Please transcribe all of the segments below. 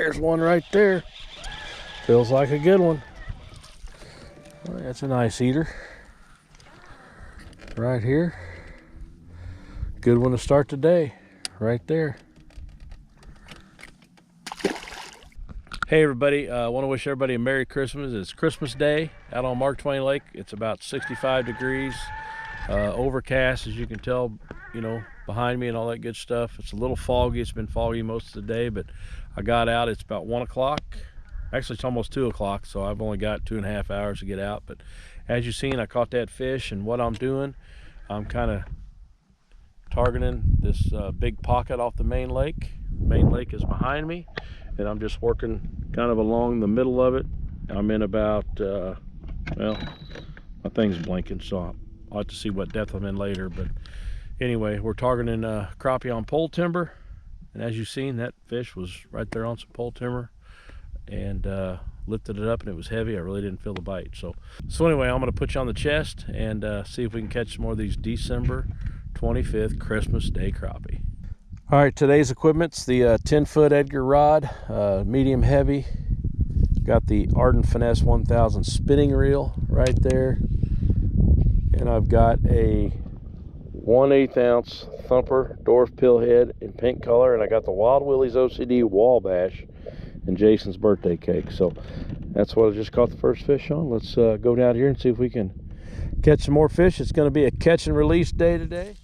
There's one right there. Feels like a good one. Well, that's a nice eater. Right here. Good one to start the day. Right there. Hey everybody, I want to wish everybody a Merry Christmas. It's Christmas Day out on Mark Twain Lake. It's about 65 degrees, overcast, as you can tell, you know, behind me and all that good stuff. It's a little foggy. It's been foggy most of the day, but I got out. It's about 1 o'clock. Actually, it's almost 2 o'clock, so I've only got 2.5 hours to get out. But as you've seen, I caught that fish, and what I'm doing, I'm kind of targeting this big pocket off the main lake. The main lake is behind me, and I'm just working kind of along the middle of it. I'm in about, well, my thing's blinking, so I'll have to see what depth I'm in later. But anyway, we're targeting crappie on pole timber, and as you've seen, that fish was right there on some pole timber, and lifted it up, and it was heavy. I really didn't feel the bite. So anyway, I'm going to put you on the chest and see if we can catch some more of these December 25th Christmas Day crappie. All right, today's equipment's the 10-foot Edgar rod, medium heavy. Got the Ardent Finesse 1000 spinning reel right there, and I've got a 1/8 ounce thumper dwarf pillhead in pink color, and I got the Wild Willie's OCD Wabash and Jason's birthday cake. So that's what I just caught the first fish on. Let's go down here and see if we can catch some more fish. It's going to be a catch and release day today.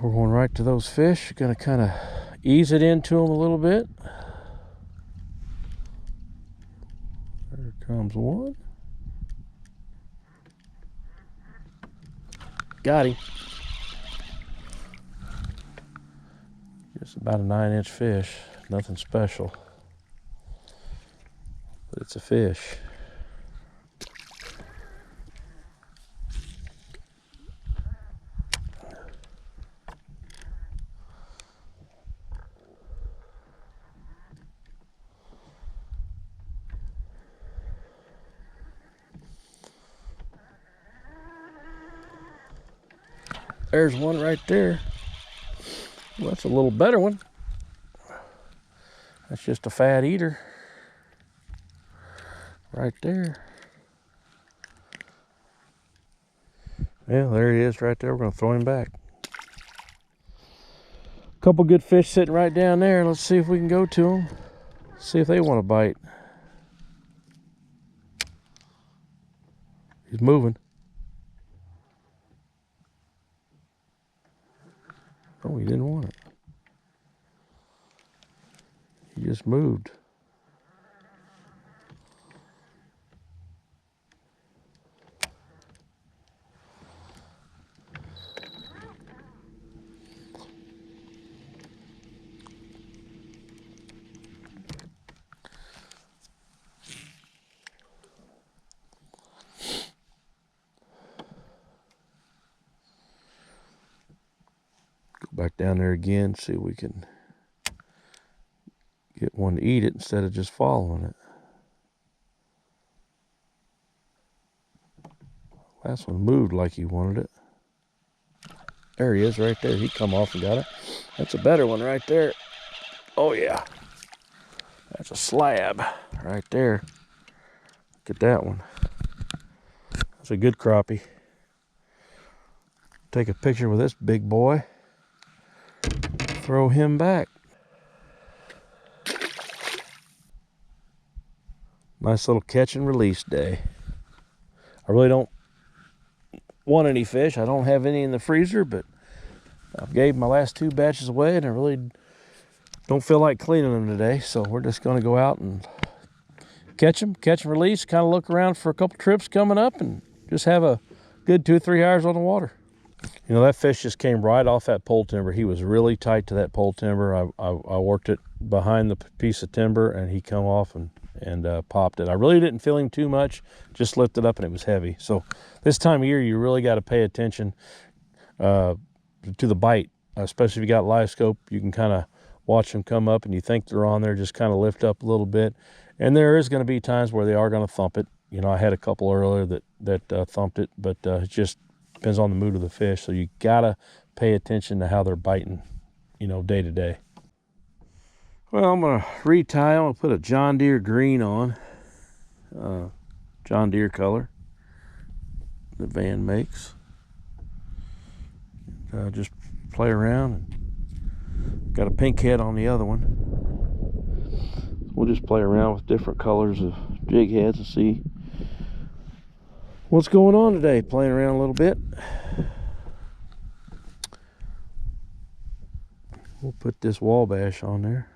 We're going right to those fish. Going to kind of ease it into them a little bit. There comes one. Got him. Just about a 9-inch fish. Nothing special, but it's a fish. There's one right there. Well, that's a little better one. That's just a fat eater. Right there. Yeah, there he is right there. We're going to throw him back. A couple good fish sitting right down there. Let's see if we can go to them. See if they want to bite. He's moving. Oh, he didn't want it. He just moved. Back down there again, see if we can get one to eat it instead of just following it. Last one moved like he wanted it. There he is right there. He come off and got it. That's a better one right there. Oh yeah. That's a slab right there. Look at that one. That's a good crappie. Take a picture with this big boy. Throw him back. Nice little catch and release day. I really don't want any fish. I don't have any in the freezer, but I've gave my last 2 batches away, and I really don't feel like cleaning them today. So we're just going to go out and catch them, catch and release, kind of look around for a couple trips coming up, and just have a good 2 or 3 hours on the water. You know, that fish just came right off that pole timber. He was really tight to that pole timber. I worked it behind the piece of timber, and he come off and popped it. I really didn't feel him too much, just lifted up, and it was heavy. So this time of year, you really got to pay attention to the bite, especially if you got live scope. You can kind of watch them come up, and you think they're on there, just kind of lift up a little bit. And there is going to be times where they are going to thump it. You know, I had a couple earlier that thumped it, but it just depends on the mood of the fish. So you gotta pay attention to how they're biting, you know, day to day. Well, I'm gonna retie. I'm gonna put a John Deere green on, John Deere color the van makes. Just play around, and got a pink head on the other one. We'll just play around with different colors of jig heads and see what's going on today. Playing around a little bit. We'll put this Wabash on there.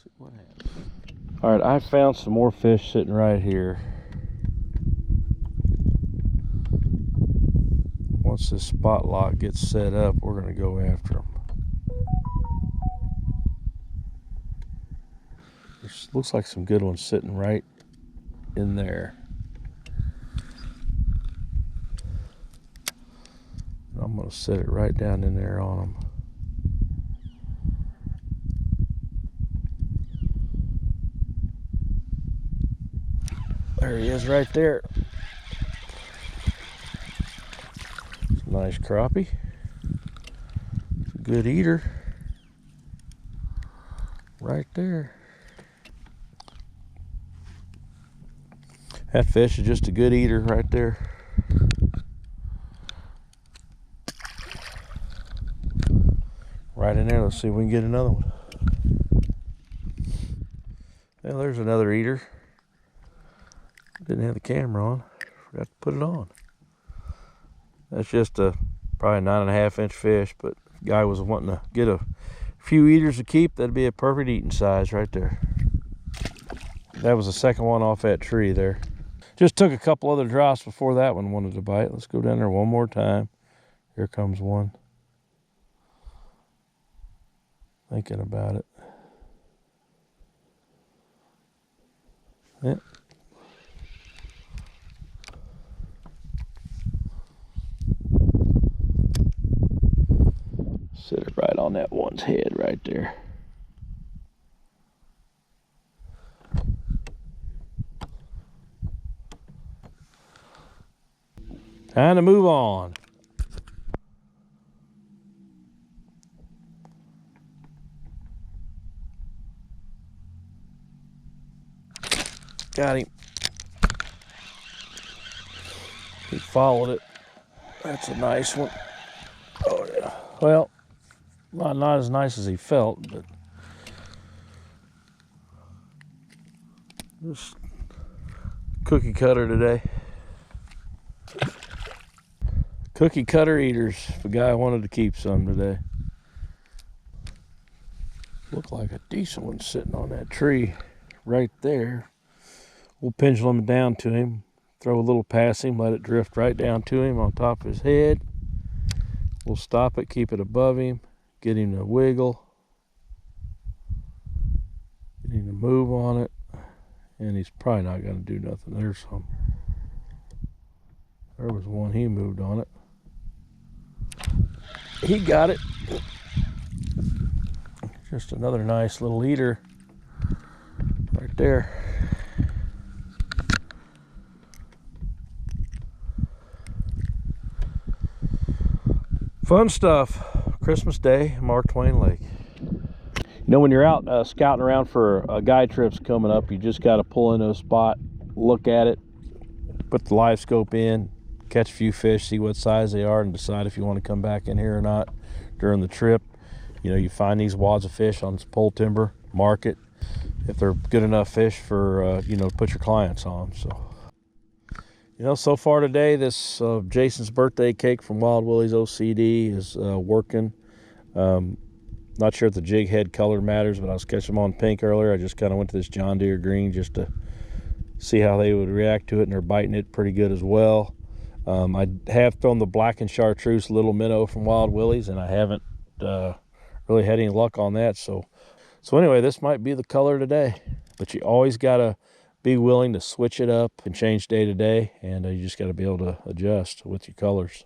See what happens. All right, I found some more fish sitting right here. Once this spot lock gets set up, we're going to go after them. There looks like some good ones sitting right in there. I'm going to set it right down in there on them. There he is right there. Nice crappie. Good eater. Right there. That fish is just a good eater right there. Right in there. Let's see if we can get another one. Well, there's another eater. Didn't have the camera on. Forgot to put it on. That's just a probably 9.5-inch fish, but if the guy was wanting to get a few eaters to keep, that'd be a perfect eating size right there. That was the second one off that tree there. Just took a couple other drops before that one wanted to bite. Let's go down there one more time. Here comes one. Thinking about it. Yep. Sit it right on that one's head right there. Time to move on. Got him. He followed it. That's a nice one. Oh yeah. Well, not as nice as he felt, but just cookie cutter today. Cookie cutter eaters. The guy wanted to keep some today. Looked like a decent one sitting on that tree right there. We'll pendulum it down to him, throw a little past him, let it drift right down to him on top of his head. We'll stop it, keep it above him, get him to wiggle, get him to move on it, and he's probably not going to do nothing. There's some. There was one, he moved on it. He got it. Just another nice little eater right there. Fun stuff. Christmas Day, Mark Twain Lake. You know, when you're out scouting around for guide trips coming up, you just got to pull into a spot, look at it, put the live scope in, catch a few fish, see what size they are, and decide if you want to come back in here or not during the trip. You know, you find these wads of fish on pole timber, mark it. If they're good enough fish for, you know, put your clients on. So, you know, so far today, this Jason's birthday cake from Wild Willie's OCD is working. Not sure if the jig head color matters, but I was catching them on pink earlier. I just kind of went to this John Deere green just to see how they would react to it, and they're biting it pretty good as well. I have thrown the black and chartreuse little minnow from Wild Willie's, and I haven't really had any luck on that. So anyway, this might be the color today, but you always got to be willing to switch it up and change day to day, and you just got to be able to adjust with your colors.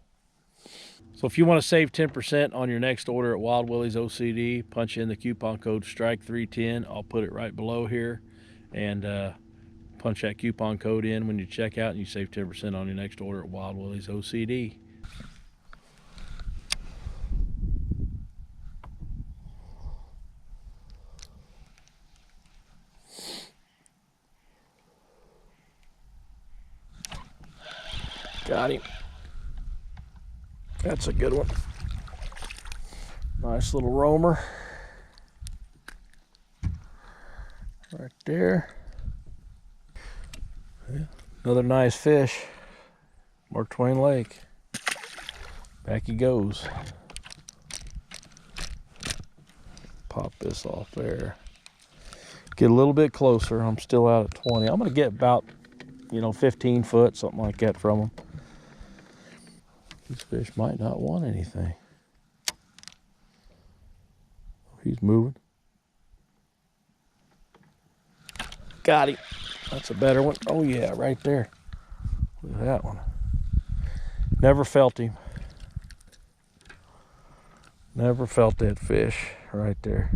So if you want to save 10% on your next order at Wild Willie's OCD, punch in the coupon code STRIKE310. I'll put it right below here, and punch that coupon code in when you check out, and you save 10% on your next order at Wild Willie's OCD. Got him. That's a good one. Nice little roamer. Right there. Yeah. Another nice fish. Mark Twain Lake. Back he goes. Pop this off there. Get a little bit closer. I'm still out at 20. I'm going to get about, 15 foot, something like that from them. These fish might not want anything. He's moving. Got him. That's a better one. Oh yeah, right there. Look at that one. Never felt him. Never felt that fish right there.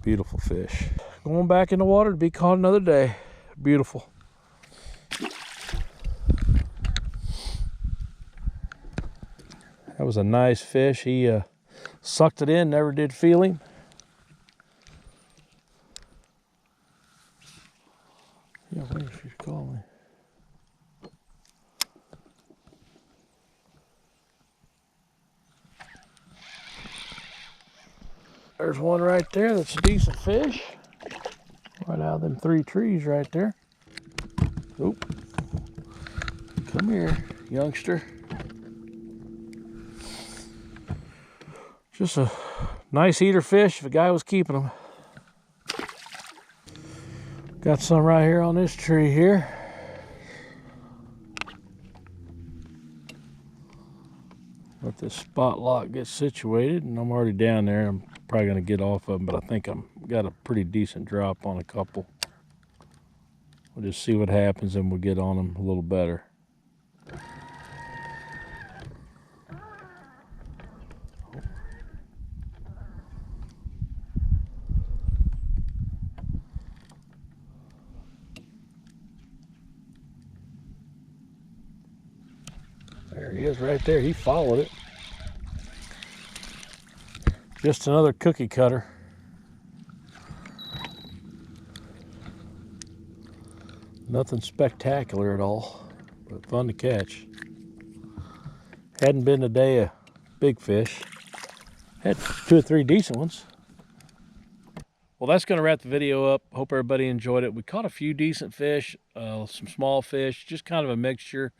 Beautiful fish. Going back in the water to be caught another day. Beautiful. That was a nice fish. He sucked it in, never did feel him. Yeah, where did she call me? There's one right there that's a decent fish. Right out of them 3 trees right there. Oop. Come here, youngster. Just a nice eater fish if a guy was keeping them. Got some right here on this tree here. Let this spot lock get situated, and I'm already down there. I'm probably gonna get off of them, but I think I'm got a pretty decent drop on a couple. We'll just see what happens, and we'll get on them a little better. There he is right there. He followed it. Just another cookie cutter. Nothing spectacular at all, but fun to catch. Hadn't been a day of big fish. Had 2 or 3 decent ones. Well, that's going to wrap the video up. Hope everybody enjoyed it. We caught a few decent fish, some small fish, just kind of a mixture,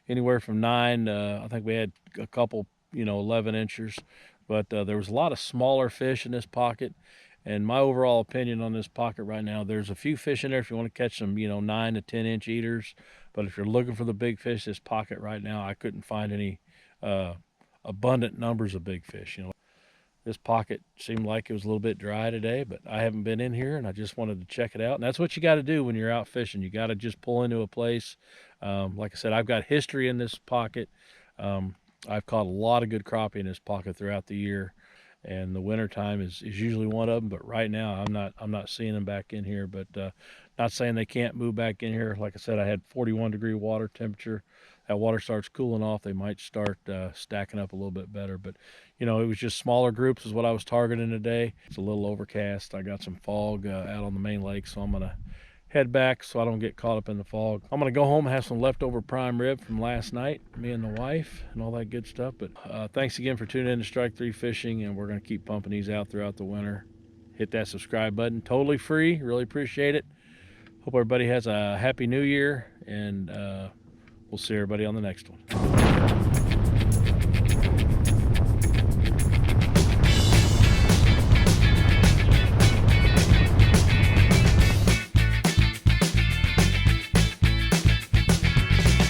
anywhere from 9. I think we had a couple, 11 inchers, but there was a lot of smaller fish in this pocket. And my overall opinion on this pocket right now, there's a few fish in there if you want to catch some, 9 to 10 inch eaters. But if you're looking for the big fish, this pocket right now, I couldn't find any abundant numbers of big fish. This pocket seemed like it was a little bit dry today, but I haven't been in here, and I just wanted to check it out. And that's what you got to do when you're out fishing. You got to just pull into a place. Like I said, I've got history in this pocket. I've caught a lot of good crappie in this pocket throughout the year, and the winter time is usually one of them. But right now, I'm not seeing them back in here. But not saying they can't move back in here. Like I said, I had 41-degree water temperature. That water starts cooling off, they might start stacking up a little bit better. But it was just smaller groups is what I was targeting today. It's a little overcast. I got some fog out on the main lake, so I'm gonna head back so I don't get caught up in the fog. I'm gonna go home and have some leftover prime rib from last night, me and the wife and all that good stuff. But thanks again for tuning in to Strike 3 Fishing, and we're gonna keep pumping these out throughout the winter. Hit that subscribe button, totally free. Really appreciate it. Hope everybody has a happy new year, and we'll see everybody on the next one.